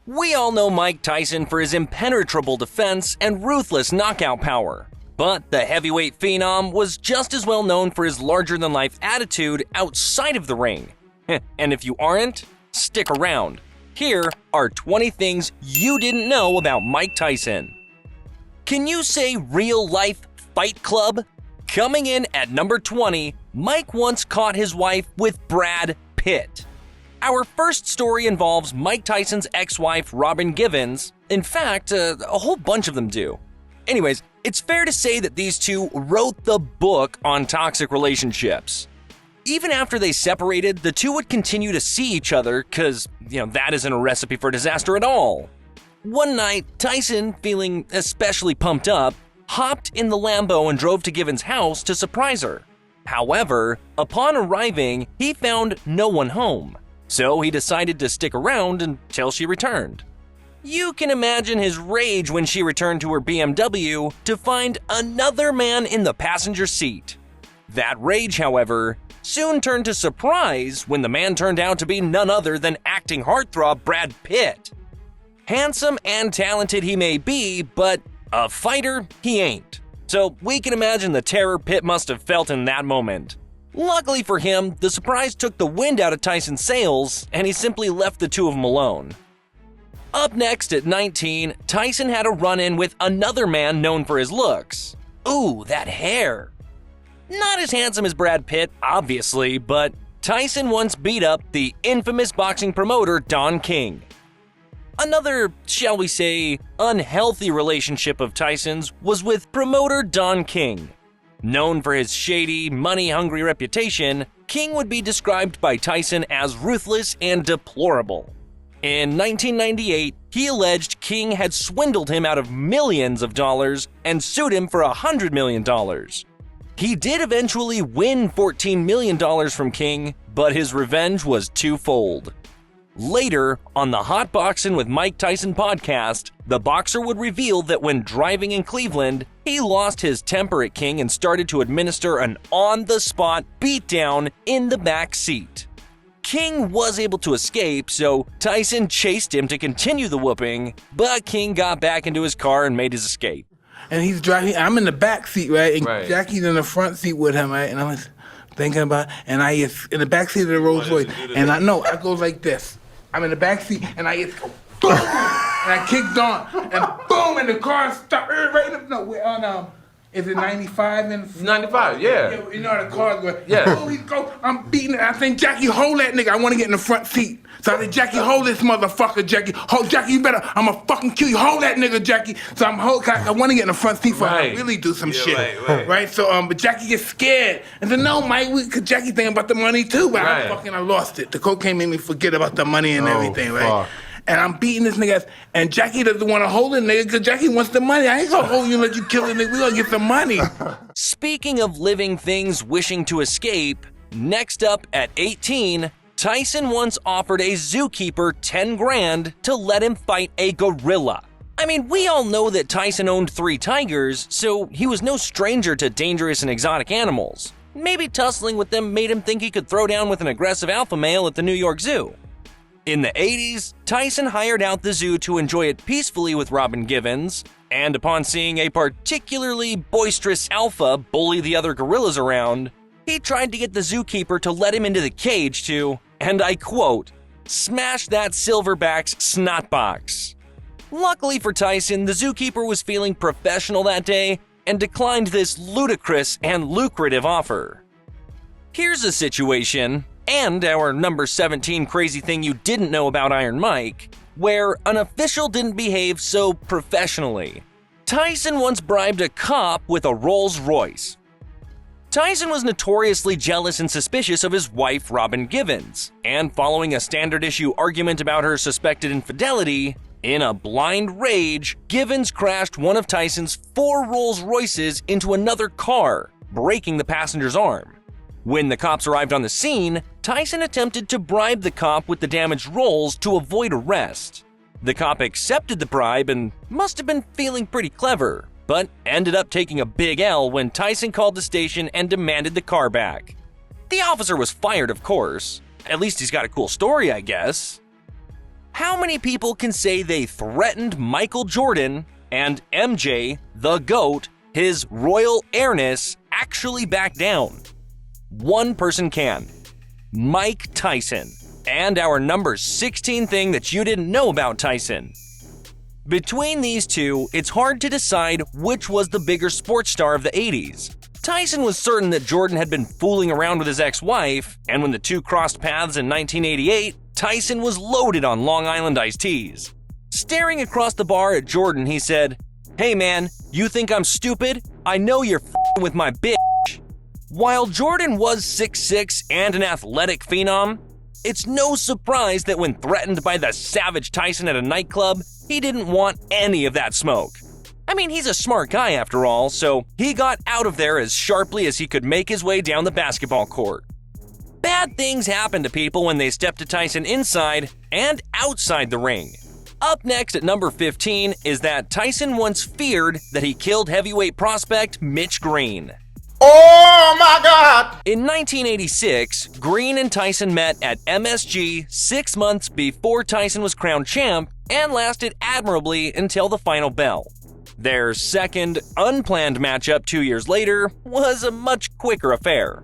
We all know Mike Tyson for his impenetrable defense and ruthless knockout power. But the heavyweight phenom was just as well known for his larger-than-life attitude outside of the ring. And if you aren't, stick around. Here are 20 things you didn't know about Mike Tyson. Can you say real-life Fight Club? Coming in at number 20, Mike once caught his wife with Brad Pitt. Our first story involves Mike Tyson's ex-wife, Robin Givens. In fact, a whole bunch of them do. Anyways, it's fair to say that these two wrote the book on toxic relationships. Even after they separated, the two would continue to see each other because, that isn't a recipe for disaster at all. One night, Tyson, feeling especially pumped up, hopped in the Lambo and drove to Givens' house to surprise her. However, upon arriving, he found no one home. So he decided to stick around until she returned. You can imagine his rage when she returned to her BMW to find another man in the passenger seat. That rage, however, soon turned to surprise when the man turned out to be none other than acting heartthrob Brad Pitt. Handsome and talented he may be, but a fighter he ain't. So we can imagine the terror Pitt must have felt in that moment. Luckily for him, the surprise took the wind out of Tyson's sails, and he simply left the two of them alone. Up next at 19, Tyson had a run-in with another man known for his looks. Ooh, that hair. Not as handsome as Brad Pitt, obviously, but Tyson once beat up the infamous boxing promoter Don King. Another, shall we say, unhealthy relationship of Tyson's was with promoter Don King. Known for his shady, money-hungry reputation, King would be described by Tyson as ruthless and deplorable. In 1998, he alleged King had swindled him out of millions of dollars and sued him for $100 million. He did eventually win $14 million from King, but his revenge was twofold. Later, on the Hot Boxin' with Mike Tyson podcast, the boxer would reveal that when driving in Cleveland, he lost his temper at King and started to administer an on-the-spot beatdown in the back seat. King was able to escape, so Tyson chased him to continue the whooping, but King got back into his car and made his escape. And he's driving, I'm in the back seat, right? And Right. Jackie's in the front seat with him, right? And I'm thinking about, and I is in the back seat of the Rolls Royce, and I know, I go like this. I'm in the back seat, and I just go, boom! And I kicked on, and boom, and the car stopped right up, no, we're on, is it 95? 95, yeah. You know how the car's going, Yeah. boom, he go, I'm beating it. I think, Jackie, hold that nigga, I want to get in the front seat. So I said, Jackie, hold this motherfucker, Jackie. Hold, Jackie, you better, I'm gonna fucking kill you. Hold that nigga, Jackie. So I want to get in the front seat for Right. I really do some Yeah, shit. right. So, but Jackie gets scared. And said, no, Mike, cause Jackie thinking about the money too, but Right. I lost it. The cocaine made me forget about the money and everything, right? fuck. And I'm beating this nigga ass, and Jackie doesn't want to hold it, nigga, because Jackie wants the money. I ain't gonna hold you and let you kill the nigga. We gonna get the money. Speaking of living things wishing to escape, next up at 18, Tyson once offered a zookeeper 10 grand to let him fight a gorilla. I mean, we all know that Tyson owned 3 tigers, so he was no stranger to dangerous and exotic animals. Maybe tussling with them made him think he could throw down with an aggressive alpha male at the New York Zoo. In the 80s, Tyson hired out the zoo to enjoy it peacefully with Robin Givens, and upon seeing a particularly boisterous alpha bully the other gorillas around, he tried to get the zookeeper to let him into the cage to, and I quote, smash that silverback's snot box. Luckily for Tyson, the zookeeper was feeling professional that day and declined this ludicrous and lucrative offer. Here's a situation, and our number 17 crazy thing you didn't know about Iron Mike, where an official didn't behave so professionally. Tyson once bribed a cop with a Rolls Royce. Tyson was notoriously jealous and suspicious of his wife, Robin Givens, and following a standard issue argument about her suspected infidelity, in a blind rage, Givens crashed one of Tyson's 4 Rolls Royces into another car, breaking the passenger's arm. When the cops arrived on the scene, Tyson attempted to bribe the cop with the damaged Rolls to avoid arrest. The cop accepted the bribe and must have been feeling pretty clever, but ended up taking a big L when Tyson called the station and demanded the car back. The officer was fired, of course. At least he's got a cool story, I guess. How many people can say they threatened Michael Jordan and MJ, the GOAT, his royal airness, actually back down? One person can. Mike Tyson. And our number 16 thing that you didn't know about Tyson. Between these two, it's hard to decide which was the bigger sports star of the 80s. Tyson was certain that Jordan had been fooling around with his ex-wife, and when the two crossed paths in 1988, Tyson was loaded on Long Island iced teas. Staring across the bar at Jordan, he said, "Hey man, you think I'm stupid? I know you're f***ing with my bitch." While Jordan was 6'6" and an athletic phenom, it's no surprise that when threatened by the savage Tyson at a nightclub, he didn't want any of that smoke. I mean, he's a smart guy after all, so he got out of there as sharply as he could make his way down the basketball court. Bad things happen to people when they step to Tyson inside and outside the ring. Up next at number 15 is that Tyson once feared that he killed heavyweight prospect Mitch Green. Oh my God! In 1986, Green and Tyson met at MSG 6 months before Tyson was crowned champ and lasted admirably until the final bell. Their second, unplanned matchup 2 years later was a much quicker affair.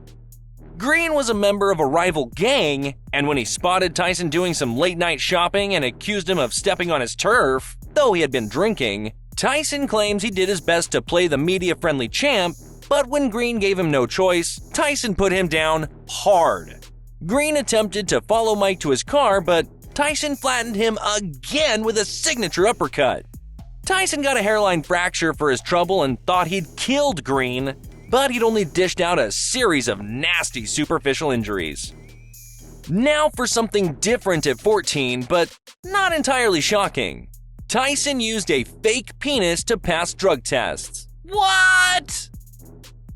Green was a member of a rival gang, and when he spotted Tyson doing some late-night shopping and accused him of stepping on his turf, though he had been drinking, Tyson claims he did his best to play the media-friendly champ, but when Green gave him no choice, Tyson put him down hard. Green attempted to follow Mike to his car, but Tyson flattened him again with a signature uppercut. Tyson got a hairline fracture for his trouble and thought he'd killed Green, but he'd only dished out a series of nasty superficial injuries. Now for something different at 14, but not entirely shocking. Tyson used a fake penis to pass drug tests. What?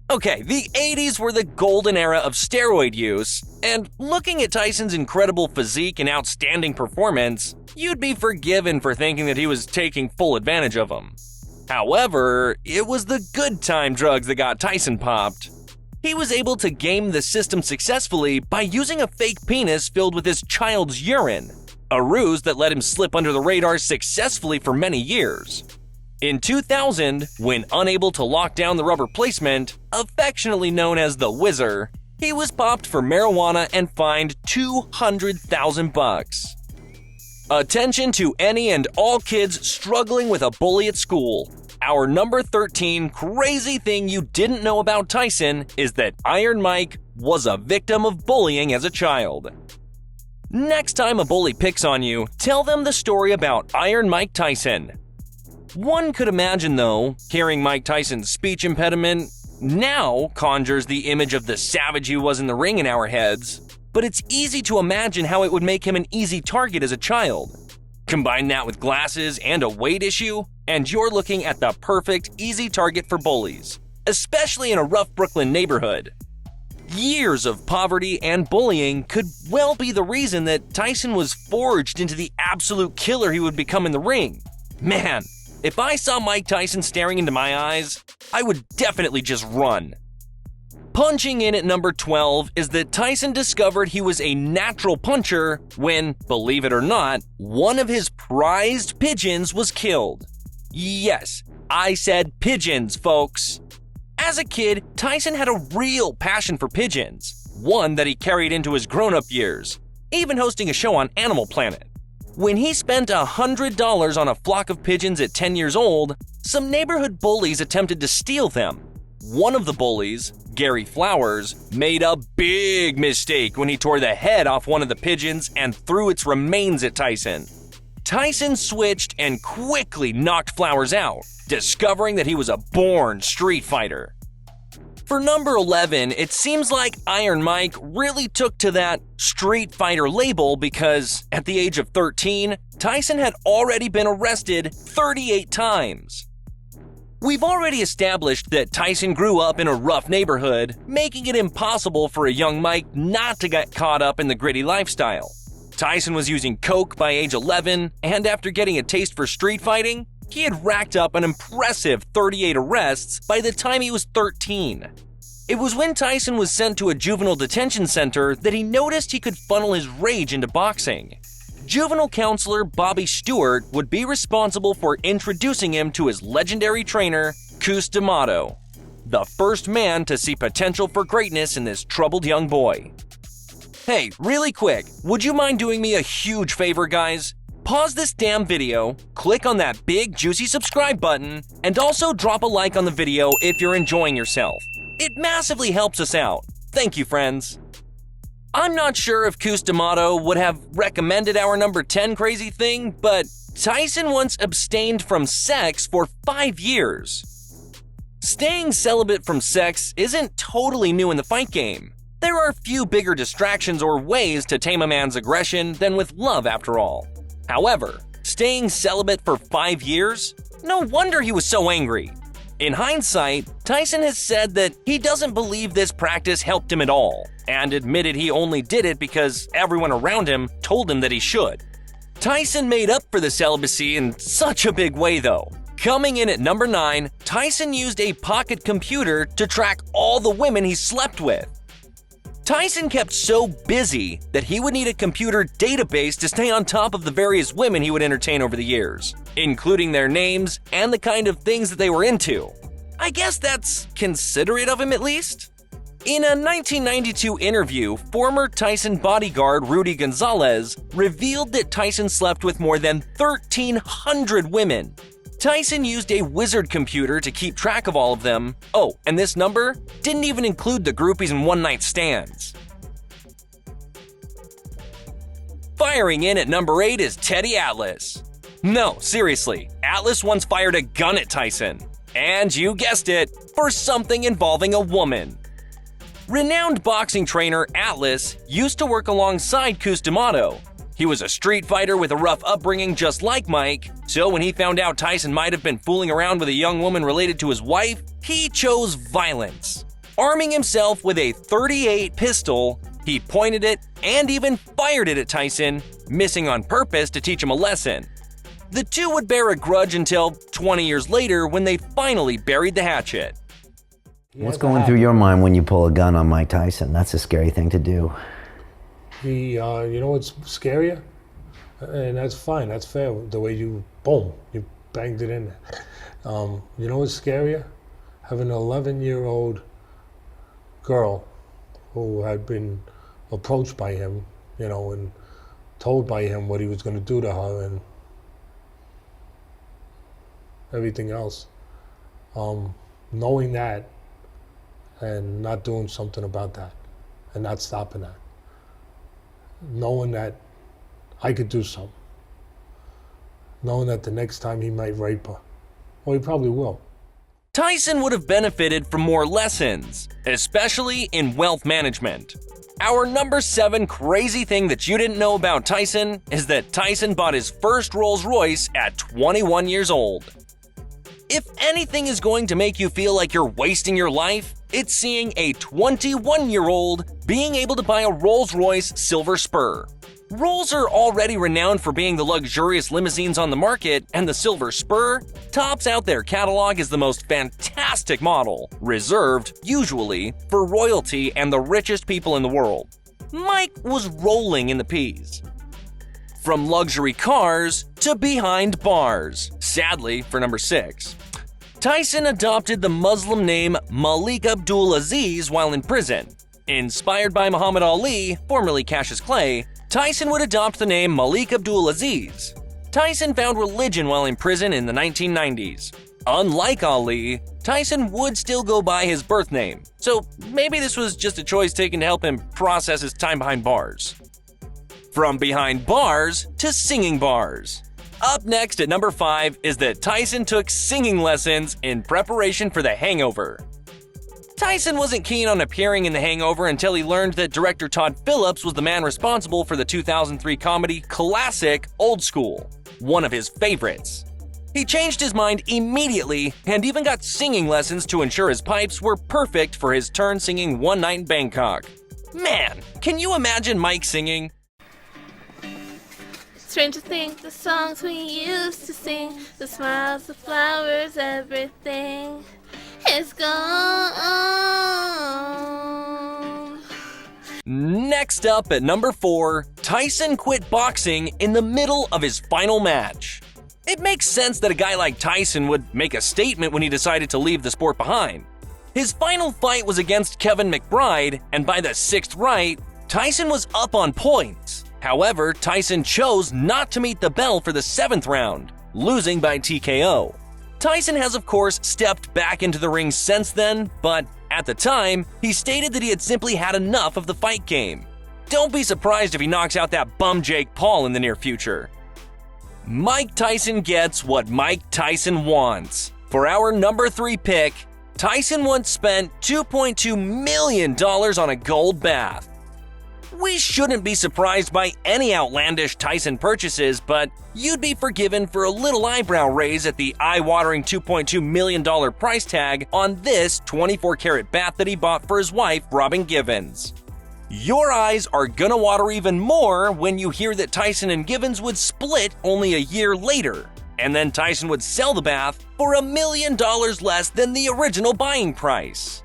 Okay, the 80s were the golden era of steroid use, and looking at Tyson's incredible physique and outstanding performance, you'd be forgiven for thinking that he was taking full advantage of them. However, it was the good time drugs that got Tyson popped. He was able to game the system successfully by using a fake penis filled with his child's urine, a ruse that let him slip under the radar successfully for many years. In 2000, when unable to lock down the rubber placement, affectionately known as the Whizzer, he was popped for marijuana and fined $200,000. Attention to any and all kids struggling with a bully at school. Our number 13 crazy thing you didn't know about Tyson is that Iron Mike was a victim of bullying as a child. Next time a bully picks on you, tell them the story about Iron Mike Tyson. One could imagine, though, hearing Mike Tyson's speech impediment now conjures the image of the savage he was in the ring in our heads, but it's easy to imagine how it would make him an easy target as a child. Combine that with glasses and a weight issue, and you're looking at the perfect, easy target for bullies, especially in a rough Brooklyn neighborhood. Years of poverty and bullying could well be the reason that Tyson was forged into the absolute killer he would become in the ring. Man, if I saw Mike Tyson staring into my eyes, I would definitely just run. Punching in at number 12 is that Tyson discovered he was a natural puncher when, believe it or not, one of his prized pigeons was killed. Yes, I said pigeons, folks. As a kid, Tyson had a real passion for pigeons, one that he carried into his grown-up years, even hosting a show on Animal Planet. When he spent $100 on a flock of pigeons at 10 years old, some neighborhood bullies attempted to steal them. One of the bullies, Gary Flowers, made a big mistake when he tore the head off one of the pigeons and threw its remains at Tyson. Tyson switched and quickly knocked Flowers out, discovering that he was a born street fighter. For number 11, it seems like Iron Mike really took to that street fighter label because, at the age of 13, Tyson had already been arrested 38 times. We've already established that Tyson grew up in a rough neighborhood, making it impossible for a young Mike not to get caught up in the gritty lifestyle. Tyson was using coke by age 11, and after getting a taste for street fighting, he had racked up an impressive 38 arrests by the time he was 13. It was when Tyson was sent to a juvenile detention center that he noticed he could funnel his rage into boxing. juvenile counselor Bobby Stewart would be responsible for introducing him to his legendary trainer, Cus D'Amato, the first man to see potential for greatness in this troubled young boy. Hey, really quick, would you mind doing me a huge favor, guys? Pause this damn video, click on that big juicy subscribe button, and also drop a like on the video if you're enjoying yourself. It massively helps us out. Thank you, friends. I'm not sure if Cus D'Amato would have recommended our number 10 crazy thing, but Tyson once abstained from sex for 5 years. Staying celibate from sex isn't totally new in the fight game. There are few bigger distractions or ways to tame a man's aggression than with love, after all. However, staying celibate for 5 years? No wonder he was so angry. In hindsight, Tyson has said that he doesn't believe this practice helped him at all, and admitted he only did it because everyone around him told him that he should. Tyson made up for the celibacy in such a big way, though. Coming in at number 9, Tyson used a pocket computer to track all the women he slept with. Tyson kept so busy that he would need a computer database to stay on top of the various women he would entertain over the years, including their names and the kind of things that they were into. I guess that's considerate of him, at least. In a 1992 interview, former Tyson bodyguard Rudy Gonzalez revealed that Tyson slept with more than 1,300 women. Tyson used a wizard computer to keep track of all of them. Oh, and this number didn't even include the groupies and one-night stands. Firing in at number 8 is Teddy Atlas. No, seriously, Atlas once fired a gun at Tyson. And you guessed it, for something involving a woman. Renowned boxing trainer Atlas used to work alongside Cus D'Amato. He was a street fighter with a rough upbringing just like Mike, so when he found out Tyson might have been fooling around with a young woman related to his wife, he chose violence. Arming himself with a .38 pistol, he pointed it and even fired it at Tyson, missing on purpose to teach him a lesson. The two would bear a grudge until 20 years later when they finally buried the hatchet. What's going through your mind when you pull a gun on Mike Tyson? That's a scary thing to do. You know what's scarier? And that's fine, that's fair, the way you, boom, you banged it in there. You know what's scarier? Having an 11-year-old girl who had been approached by him, you know, and told by him what he was going to do to her and everything else. Knowing that and not doing something about that and not stopping that. Knowing that I could do something. Knowing that the next time he might rape her. Well, he probably will. Tyson would have benefited from more lessons, especially in wealth management. Our number 7 crazy thing that you didn't know about Tyson is that Tyson bought his first Rolls Royce at 21 years old. If anything is going to make you feel like you're wasting your life, it's seeing a 21-year-old being able to buy a Rolls-Royce Silver Spur. Rolls are already renowned for being the luxurious limousines on the market, and the Silver Spur tops out their catalog as the most fantastic model, reserved, usually, for royalty and the richest people in the world. Mike was rolling in the peas. From luxury cars to behind bars, sadly for number 6. Tyson adopted the Muslim name Malik Abdul Aziz while in prison. Inspired by Muhammad Ali, formerly Cassius Clay, Tyson would adopt the name Malik Abdul Aziz. Tyson found religion while in prison in the 1990s. Unlike Ali, Tyson would still go by his birth name, so maybe this was just a choice taken to help him process his time behind bars. From behind bars to singing bars. Up next at number 5 is that Tyson took singing lessons in preparation for The Hangover. Tyson wasn't keen on appearing in The Hangover until he learned that director Todd Phillips was the man responsible for the 2003 comedy classic Old School, one of his favorites. He changed his mind immediately and even got singing lessons to ensure his pipes were perfect for his turn singing One Night in Bangkok. Man, can you imagine Mike singing? Strange to think the songs we used to sing, the smiles, the flowers, everything is gone. Next Next up at number 4, Tyson quit boxing in the middle of his final match. It makes sense that a guy like Tyson would make a statement when he decided to leave the sport behind. His final fight was against Kevin McBride, and by the 6th right, Tyson was up on points. However, Tyson chose not to meet the bell for the 7th round, losing by TKO. Tyson has of course stepped back into the ring since then, but at the time, he stated that he had simply had enough of the fight game. Don't be surprised if he knocks out that bum Jake Paul in the near future. Mike Tyson gets what Mike Tyson wants. For our number 3 pick, Tyson once spent $2.2 million on a gold bath. We shouldn't be surprised by any outlandish Tyson purchases, but you'd be forgiven for a little eyebrow raise at the eye-watering $2.2 million price tag on this 24-karat bath that he bought for his wife, Robin Givens. Your eyes are gonna water even more when you hear that Tyson and Givens would split only a year later, and then Tyson would sell the bath for $1 million less than the original buying price.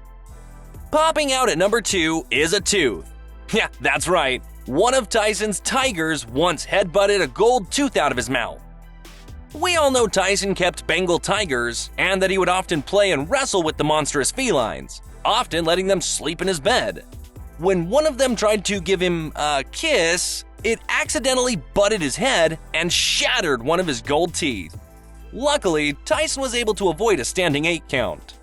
Popping out at number 2 is a tooth. Yeah, that's right. One of Tyson's tigers once headbutted a gold tooth out of his mouth. We all know Tyson kept Bengal tigers and that he would often play and wrestle with the monstrous felines, often letting them sleep in his bed. When one of them tried to give him a kiss, it accidentally butted his head and shattered one of his gold teeth. Luckily, Tyson was able to avoid a standing 8 count.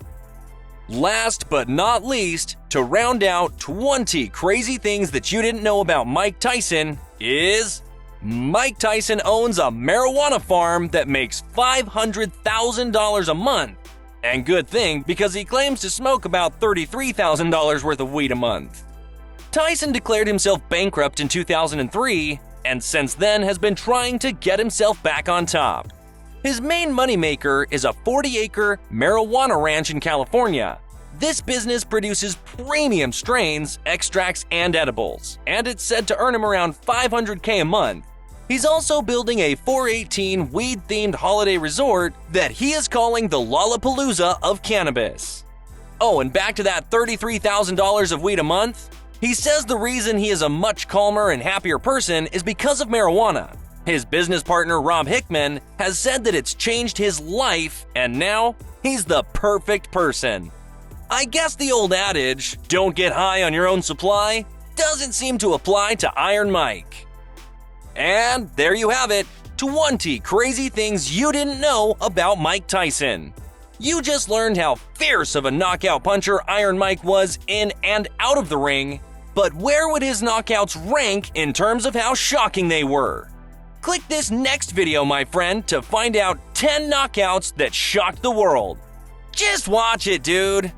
Last but not least, to round out 20 crazy things that you didn't know about Mike Tyson is Mike Tyson owns a marijuana farm that makes $500,000 a month. And good thing, because he claims to smoke about $33,000 worth of weed a month. Tyson declared himself bankrupt in 2003, and since then has been trying to get himself back on top. His main moneymaker is a 40-acre marijuana ranch in California. This business produces premium strains, extracts, and edibles, and it's said to earn him around $500K a month. He's also building a 418 weed-themed holiday resort that he is calling the Lollapalooza of cannabis. Oh, and back to that $33,000 of weed a month? He says the reason he is a much calmer and happier person is because of marijuana. His business partner, Rob Hickman, has said that it's changed his life, and now he's the perfect person. I guess the old adage, don't get high on your own supply, doesn't seem to apply to Iron Mike. And there you have it, 20 crazy things you didn't know about Mike Tyson. You just learned how fierce of a knockout puncher Iron Mike was in and out of the ring, but where would his knockouts rank in terms of how shocking they were? Click this next video, my friend, to find out 10 knockouts that shocked the world. Just watch it, dude.